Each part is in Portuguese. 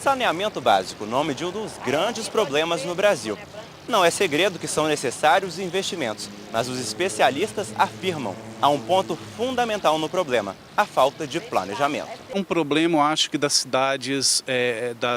Saneamento básico, nome de um dos grandes problemas no Brasil. Não é segredo que são necessários investimentos, mas os especialistas afirmam há um ponto fundamental no problema: a falta de planejamento. Um problema, eu acho que das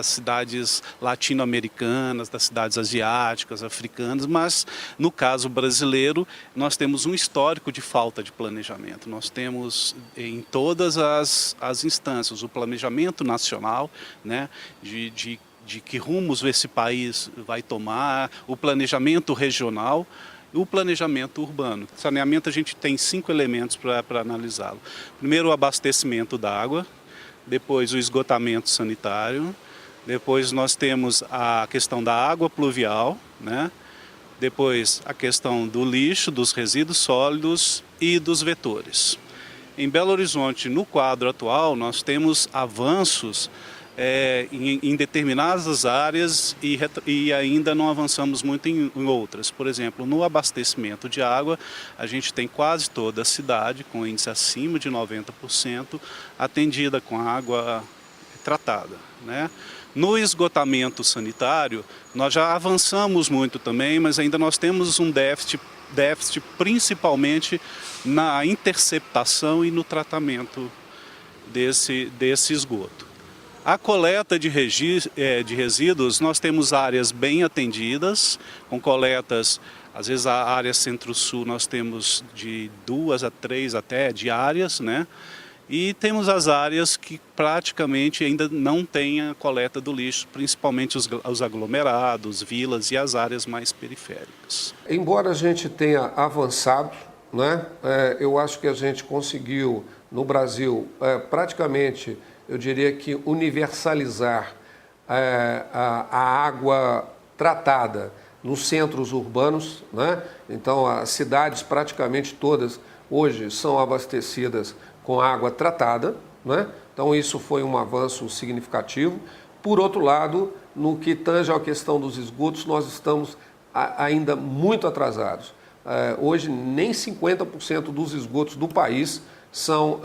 cidades latino-americanas, das cidades asiáticas, africanas, mas no caso brasileiro nós temos um histórico de falta de planejamento. Nós temos em todas as instâncias o planejamento nacional, né, de que rumos esse país vai tomar, o planejamento regional e o planejamento urbano. Saneamento, a gente tem 5 elementos para analisá-lo. Primeiro, o abastecimento da água, depois o esgotamento sanitário, depois nós temos a questão da água pluvial, né? Depois a questão do lixo, dos resíduos sólidos e dos vetores. Em Belo Horizonte, no quadro atual, nós temos avanços em determinadas áreas e ainda não avançamos muito em outras. Por exemplo, no abastecimento de água, a gente tem quase toda a cidade, com índice acima de 90%, atendida com água tratada, né? No esgotamento sanitário, nós já avançamos muito também, mas ainda nós temos um déficit principalmente na interceptação e no tratamento desse esgoto. A coleta de resíduos, nós temos áreas bem atendidas, com coletas, às vezes a área centro-sul nós temos de 2 a 3 até diárias, né? E temos as áreas que praticamente ainda não têm a coleta do lixo, principalmente os aglomerados, vilas e as áreas mais periféricas. Embora a gente tenha avançado, né, eu acho que a gente conseguiu no Brasil praticamente, eu diria que universalizar a água tratada nos centros urbanos, né? Então as cidades praticamente todas hoje são abastecidas com água tratada, né? Então isso foi um avanço significativo. Por outro lado, no que tange à questão dos esgotos, nós estamos ainda muito atrasados. Hoje nem 50% dos esgotos do país são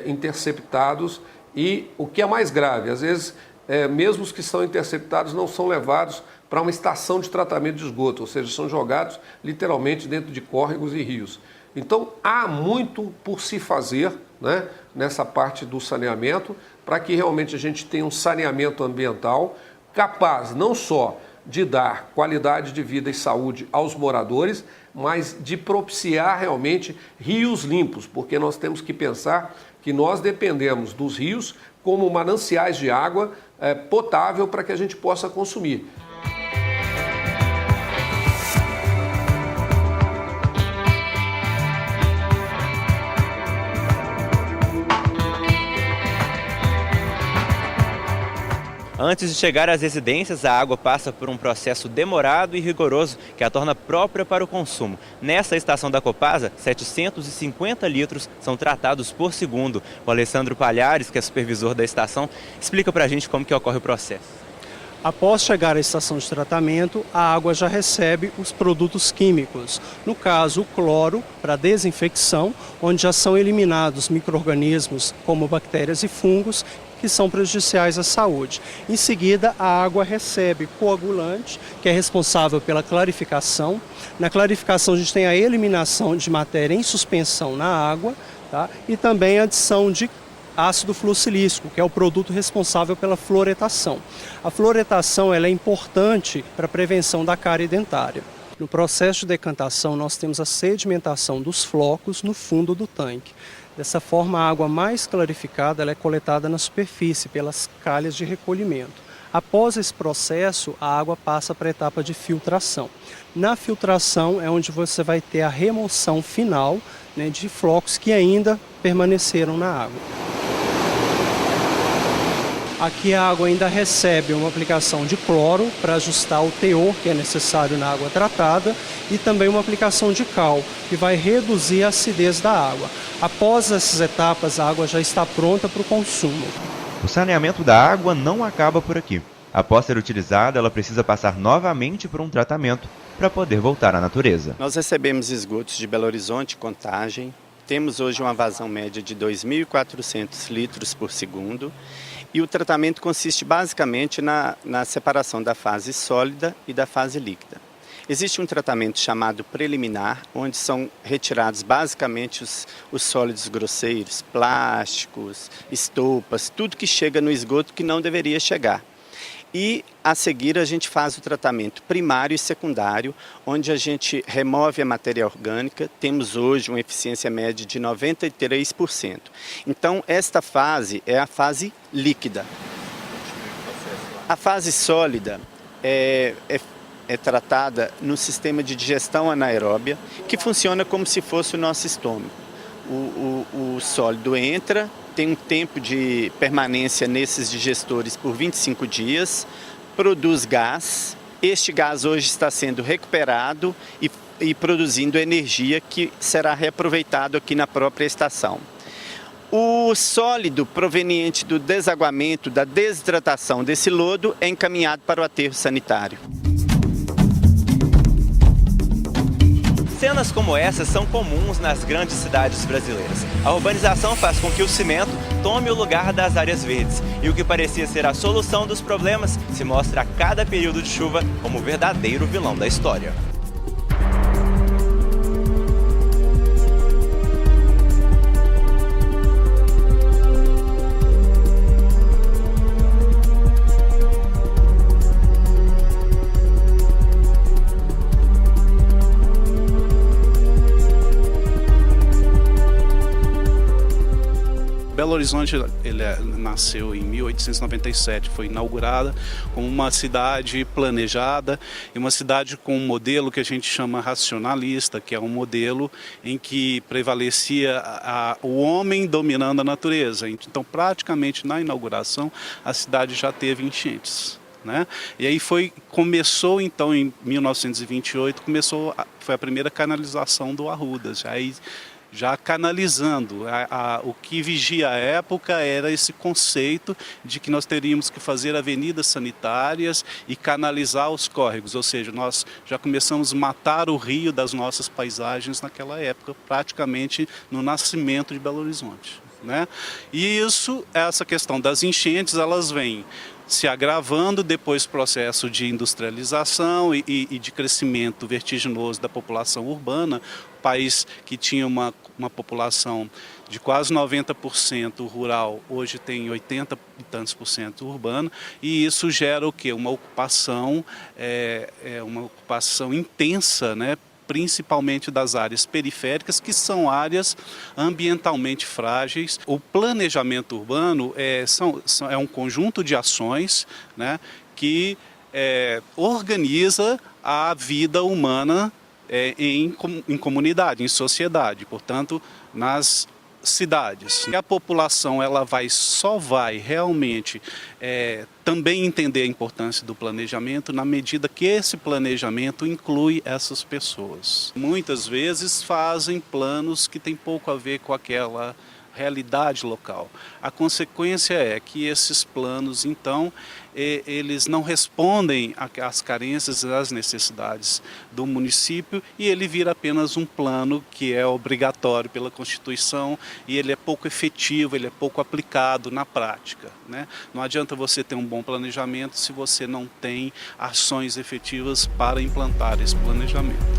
interceptados. E o que é mais grave, às vezes, mesmo os que são interceptados não são levados para uma estação de tratamento de esgoto, ou seja, são jogados literalmente dentro de córregos e rios. Então, há muito por se fazer, né, nessa parte do saneamento, para que realmente a gente tenha um saneamento ambiental capaz não só de dar qualidade de vida e saúde aos moradores, mas de propiciar realmente rios limpos, porque nós temos que pensar que nós dependemos dos rios como mananciais de água potável para que a gente possa consumir. Antes de chegar às residências, a água passa por um processo demorado e rigoroso que a torna própria para o consumo. Nessa estação da Copasa, 750 litros são tratados por segundo. O Alessandro Palhares, que é supervisor da estação, explica para a gente como que ocorre o processo. Após chegar à estação de tratamento, a água já recebe os produtos químicos. No caso, o cloro para desinfecção, onde já são eliminados micro-organismos como bactérias e fungos, que são prejudiciais à saúde. Em seguida, a água recebe coagulante, que é responsável pela clarificação. Na clarificação, a gente tem a eliminação de matéria em suspensão na água, tá? E também a adição de ácido fluosilícico, que é o produto responsável pela fluoretação. A fluoretação ela é importante para a prevenção da cárie dentária. No processo de decantação, nós temos a sedimentação dos flocos no fundo do tanque. Dessa forma, a água mais clarificada ela é coletada na superfície pelas calhas de recolhimento. Após esse processo, a água passa para a etapa de filtração. Na filtração é onde você vai ter a remoção final, né, de flocos que ainda permaneceram na água. Aqui a água ainda recebe uma aplicação de cloro para ajustar o teor que é necessário na água tratada e também uma aplicação de cal, que vai reduzir a acidez da água. Após essas etapas, a água já está pronta para o consumo. O saneamento da água não acaba por aqui. Após ser utilizada, ela precisa passar novamente por um tratamento para poder voltar à natureza. Nós recebemos esgotos de Belo Horizonte, Contagem, temos hoje uma vazão média de 2.400 litros por segundo e o tratamento consiste basicamente na separação da fase sólida e da fase líquida. Existe um tratamento chamado preliminar, onde são retirados basicamente os sólidos grosseiros, plásticos, estopas, tudo que chega no esgoto que não deveria chegar. E a seguir a gente faz o tratamento primário e secundário, onde a gente remove a matéria orgânica. Temos hoje uma eficiência média de 93%. Então esta fase é a fase líquida. A fase sólida é tratada no sistema de digestão anaeróbia, que funciona como se fosse o nosso estômago. O sólido entra, tem um tempo de permanência nesses digestores por 25 dias, produz gás. Este gás hoje está sendo recuperado e produzindo energia que será reaproveitado aqui na própria estação. O sólido proveniente do desaguamento, da desidratação desse lodo, é encaminhado para o aterro sanitário. Cenas como essas são comuns nas grandes cidades brasileiras. A urbanização faz com que o cimento tome o lugar das áreas verdes. E o que parecia ser a solução dos problemas se mostra a cada período de chuva como o verdadeiro vilão da história. Belo Horizonte nasceu em 1897, foi inaugurada como uma cidade planejada e uma cidade com um modelo que a gente chama racionalista, que é um modelo em que prevalecia o homem dominando a natureza. Então, praticamente na inauguração, a cidade já teve enchentes. Né? E aí começou então em 1928, foi a primeira canalização do Arrudas. Aí, já canalizando. O que vigia a época era esse conceito de que nós teríamos que fazer avenidas sanitárias e canalizar os córregos, ou seja, nós já começamos a matar o rio das nossas paisagens naquela época, praticamente no nascimento de Belo Horizonte. Né? E essa questão das enchentes, elas vêm se agravando depois do processo de industrialização e de crescimento vertiginoso da população urbana. O país que tinha uma população de quase 90% rural, hoje tem 80 e tantos por cento urbano, e isso gera o quê? Uma ocupação intensa, né? Principalmente das áreas periféricas, que são áreas ambientalmente frágeis. O planejamento urbano é um conjunto de ações, né, que organiza a vida humana em comunidade, em sociedade, portanto, nas cidades. E a população só vai realmente também entender a importância do planejamento na medida que esse planejamento inclui essas pessoas. Muitas vezes fazem planos que têm pouco a ver com aquela realidade local. A consequência é que esses planos, então, eles não respondem às carências e às necessidades do município e ele vira apenas um plano que é obrigatório pela Constituição e ele é pouco efetivo, ele é pouco aplicado na prática. Né? Não adianta você ter um bom planejamento se você não tem ações efetivas para implantar esse planejamento.